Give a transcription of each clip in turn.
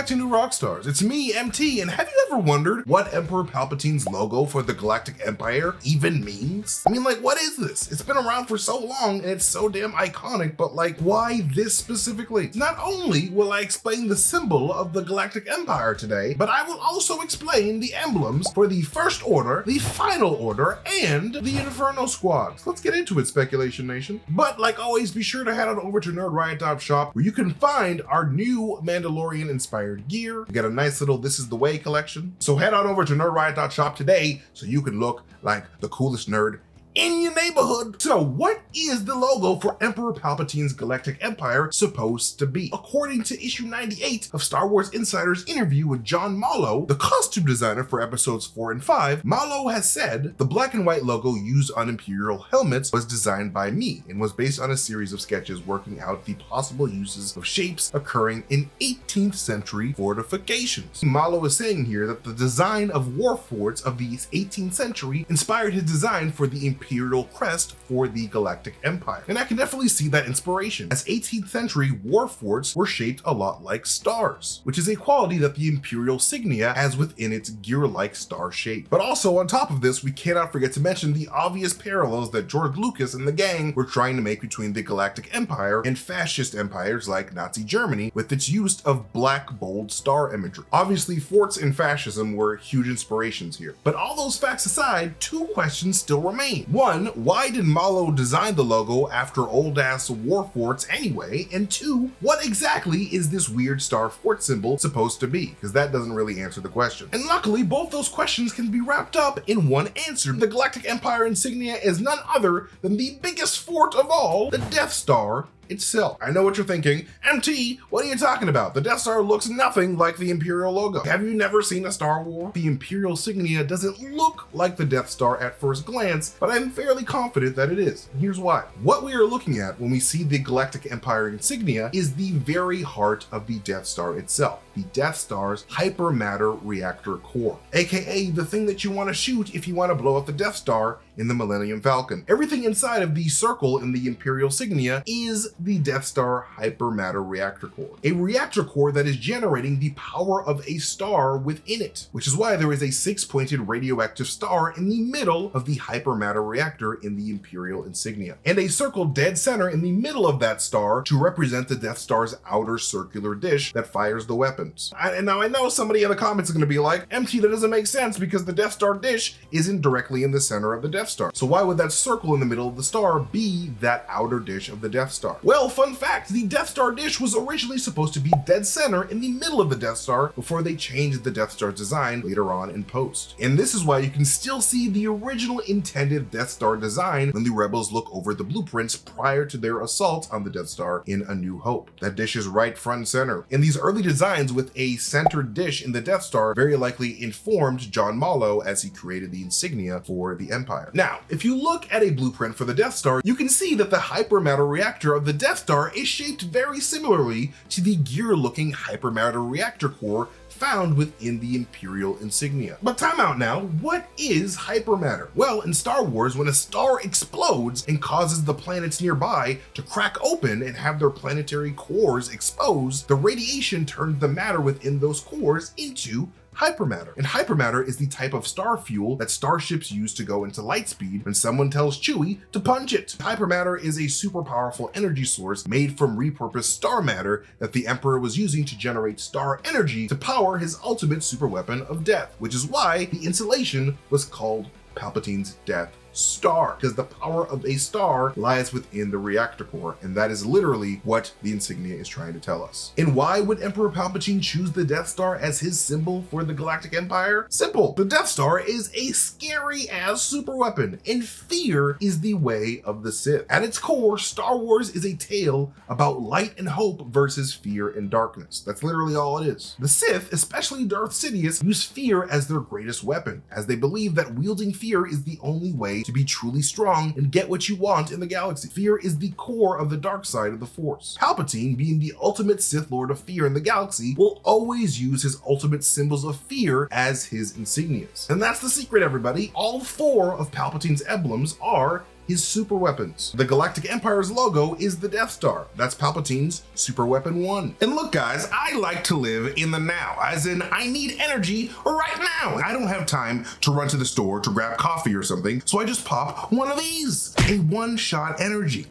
back to New Rockstars. It's me, MT, and have you ever wondered what Emperor Palpatine's logo for the Galactic Empire even means? I mean, like, what is this? It's been around for so long and it's so damn iconic, but like, why this specifically? Not only will I explain the symbol of the Galactic Empire today, but I will also explain the emblems for the First Order, the Final Order, and the Inferno Squads. Let's get into it, Speculation Nation. But like always, be sure to head on over to NerdRiot.shop where you can find our new Mandalorian inspired gear. We got a nice little This Is the Way collection. So head on over to NerdRiot.shop today so you can look like the coolest nerd in your neighborhood. So what is the logo for Emperor Palpatine's Galactic Empire supposed to be? According to issue 98 of Star Wars Insider's interview with John Mallow, the costume designer for episodes 4 and 5, Mallow has said, the black and white logo used on Imperial helmets was designed by me and was based on a series of sketches working out the possible uses of shapes occurring in 18th century fortifications. Mallow is saying here that the design of war forts of the 18th century inspired his design for the Imperial crest for the Galactic Empire. And I can definitely see that inspiration, as 18th century war forts were shaped a lot like stars, which is a quality that the Imperial insignia has within its gear-like star shape. But also on top of this, we cannot forget to mention the obvious parallels that George Lucas and the gang were trying to make between the Galactic Empire and fascist empires like Nazi Germany with its use of black, bold star imagery. Obviously, forts and fascism were huge inspirations here. But all those facts aside, two questions still remain. One, why did Mallow design the logo after old-ass war forts anyway? And two, what exactly is this weird star fort symbol supposed to be? Because that doesn't really answer the question. And luckily, both those questions can be wrapped up in one answer. The Galactic Empire insignia is none other than the biggest fort of all, the Death Star itself. I know what you're thinking. MT, what are you talking about? The Death Star looks nothing like the Imperial logo. Have you never seen a Star Wars? The Imperial insignia doesn't look like the Death Star at first glance, but I'm fairly confident that it is. And here's why. What we are looking at when we see the Galactic Empire insignia is the very heart of the Death Star itself, the Death Star's hypermatter reactor core, aka the thing that you want to shoot if you want to blow up the Death Star in the Millennium Falcon. Everything inside of the circle in the Imperial insignia is the Death Star hypermatter reactor core, a reactor core that is generating the power of a star within it, which is why there is a 6-pointed radioactive star in the middle of the hypermatter reactor in the Imperial insignia, and a circle dead center in the middle of that star to represent the Death Star's outer circular dish that fires the weapons. And now I know somebody in the comments is going to be like, MT, that doesn't make sense because the Death Star dish isn't directly in the center of the Death Star. So why would that circle in the middle of the star be that outer dish of the Death Star? Well, fun fact, the Death Star dish was originally supposed to be dead center in the middle of the Death Star before they changed the Death Star's design later on in post. And this is why you can still see the original intended Death Star design when the rebels look over the blueprints prior to their assault on the Death Star in A New Hope. That dish is right front and center. And these early designs with a centered dish in the Death Star very likely informed John Mallow as he created the insignia for the Empire. Now, if you look at a blueprint for the Death Star, you can see that the hypermatter reactor of the Death Star is shaped very similarly to the gear-looking hypermatter reactor core found within the Imperial insignia. But time out now, what is hypermatter? Well, in Star Wars, when a star explodes and causes the planets nearby to crack open and have their planetary cores exposed, the radiation turns the matter within those cores into hypermatter. And hypermatter is the type of star fuel that starships use to go into light speed when someone tells Chewie to punch it. Hypermatter is a super powerful energy source made from repurposed star matter that the Emperor was using to generate star energy to power his ultimate superweapon of death, which is why the installation was called Palpatine's Death Star, because the power of a star lies within the reactor core, and that is literally what the insignia is trying to tell us. And why would Emperor Palpatine choose the Death Star as his symbol for the Galactic Empire? Simple. The Death Star is a scary ass superweapon, and fear is the way of the Sith. At its core, Star Wars is a tale about light and hope versus fear and darkness. That's literally all it is. The Sith, especially Darth Sidious, use fear as their greatest weapon, as they believe that wielding fear is the only way to be truly strong and get what you want in the galaxy. Fear is the core of the dark side of the Force. Palpatine, being the ultimate Sith Lord of fear in the galaxy, will always use his ultimate symbols of fear as his insignias. And that's the secret, everybody. All 4 of Palpatine's emblems are his super weapons. The Galactic Empire's logo is the Death Star. That's Palpatine's super weapon 1. And look guys, I like to live in the now, as in I need energy right now. I don't have time to run to the store to grab coffee or something, so I just pop one of these, a one-shot energy.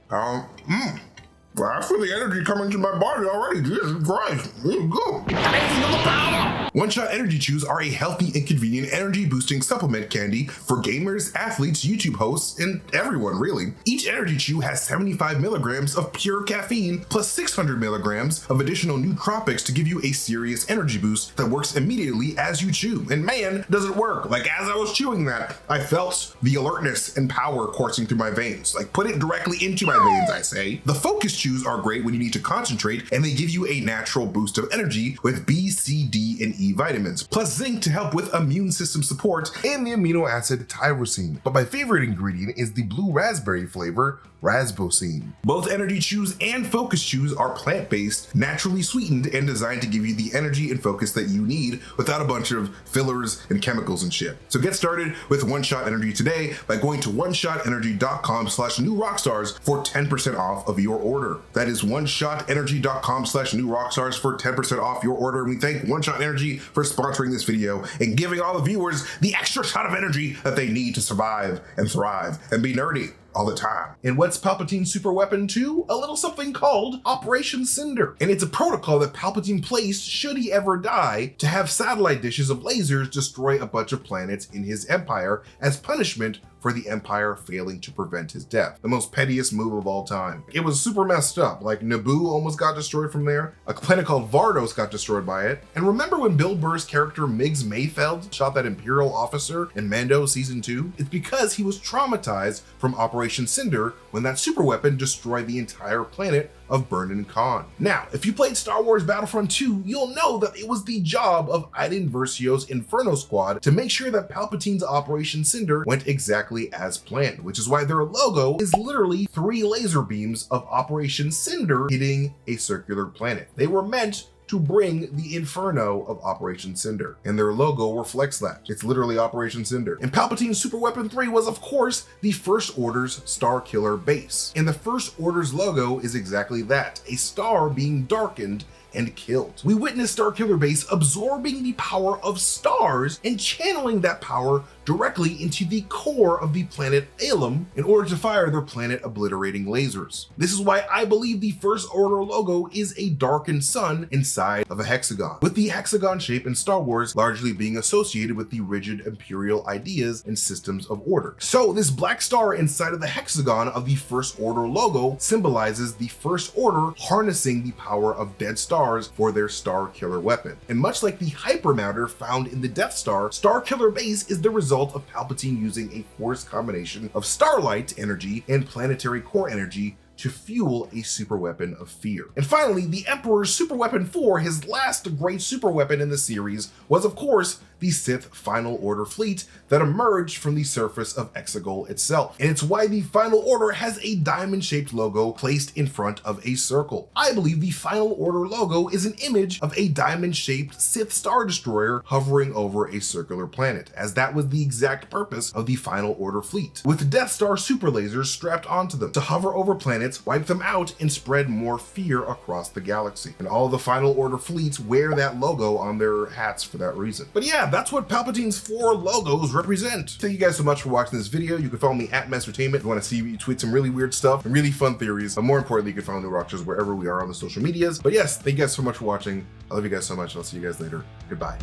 Well, I feel the energy coming to my body already. Jesus Christ, here you go. One-shot energy chews are a healthy and convenient energy boosting supplement candy for gamers, athletes, YouTube hosts, and everyone really. Each energy chew has 75 milligrams of pure caffeine plus 600 milligrams of additional nootropics to give you a serious energy boost that works immediately as you chew. And man, does it work. Like as I was chewing that, I felt the alertness and power coursing through my veins. Like put it directly into my veins, I say. The focus chews are great when you need to concentrate, and they give you a natural boost of energy with B, C, D, and E vitamins, plus zinc to help with immune system support and the amino acid tyrosine. But my favorite ingredient is the blue raspberry flavor, Rasbosine. Both energy chews and focus chews are plant-based, naturally sweetened, and designed to give you the energy and focus that you need without a bunch of fillers and chemicals and shit. So get started with One Shot Energy today by going to oneshotenergy.com/newrockstars for 10% off of your order. That is oneshotenergy.com/newrockstars for 10% off your order. And we thank One Shot Energy for sponsoring this video and giving all the viewers the extra shot of energy that they need to survive and thrive and be nerdy all the time. And what's Palpatine's super weapon 2? A little something called Operation Cinder. And it's a protocol that Palpatine placed should he ever die to have satellite dishes of lasers destroy a bunch of planets in his empire as punishment for the Empire failing to prevent his death. The most pettiest move of all time. It was super messed up. Like Naboo almost got destroyed from there. A planet called Vardos got destroyed by it. And remember when Bill Burr's character Miggs Mayfeld shot that Imperial officer in Mando season 2? It's because he was traumatized from Operation Cinder when that super weapon destroyed the entire planet of Burnin Khan. Now, if you played Star Wars Battlefront 2, you'll know that it was the job of Iden Versio's Inferno Squad to make sure that Palpatine's Operation Cinder went exactly as planned, which is why their logo is literally 3 laser beams of Operation Cinder hitting a circular planet. They were meant to bring the inferno of Operation Cinder, and their logo reflects that. It's literally Operation Cinder. And Palpatine's Super Weapon 3 was, of course, the First Order's Star Killer base. And the First Order's logo is exactly that, a star being darkened and killed. We witnessed Starkiller Base absorbing the power of stars and channeling that power directly into the core of the planet Alum in order to fire their planet obliterating lasers. This is why I believe the First Order logo is a darkened sun inside of a hexagon, with the hexagon shape in Star Wars largely being associated with the rigid Imperial ideas and systems of order. So this black star inside of the hexagon of the First Order logo symbolizes the First Order harnessing the power of dead stars for their Star Killer weapon. And much like the hypermatter found in the Death Star, Star Killer Base is the result of Palpatine using a forced combination of starlight energy and planetary core energy to fuel a super weapon of fear. And finally, the Emperor's Super Weapon 4, his last great super weapon in the series, was of course the Sith Final Order fleet that emerged from the surface of Exegol itself. And it's why the Final Order has a diamond-shaped logo placed in front of a circle. I believe the Final Order logo is an image of a diamond-shaped Sith Star Destroyer hovering over a circular planet, as that was the exact purpose of the Final Order fleet, with Death Star super lasers strapped onto them to hover over planets, wipe them out, and spread more fear across the galaxy. And all of the Final Order fleets wear that logo on their hats for that reason. But yeah, that's what Palpatine's 4 logos represent. Thank you guys so much for watching this video. You can follow me at MasterTainment if you want to see me tweet some really weird stuff and really fun theories. But more importantly, you can follow New Rockstars wherever we are on the social medias. But yes, thank you guys so much for watching. I love you guys so much, and I'll see you guys later. Goodbye.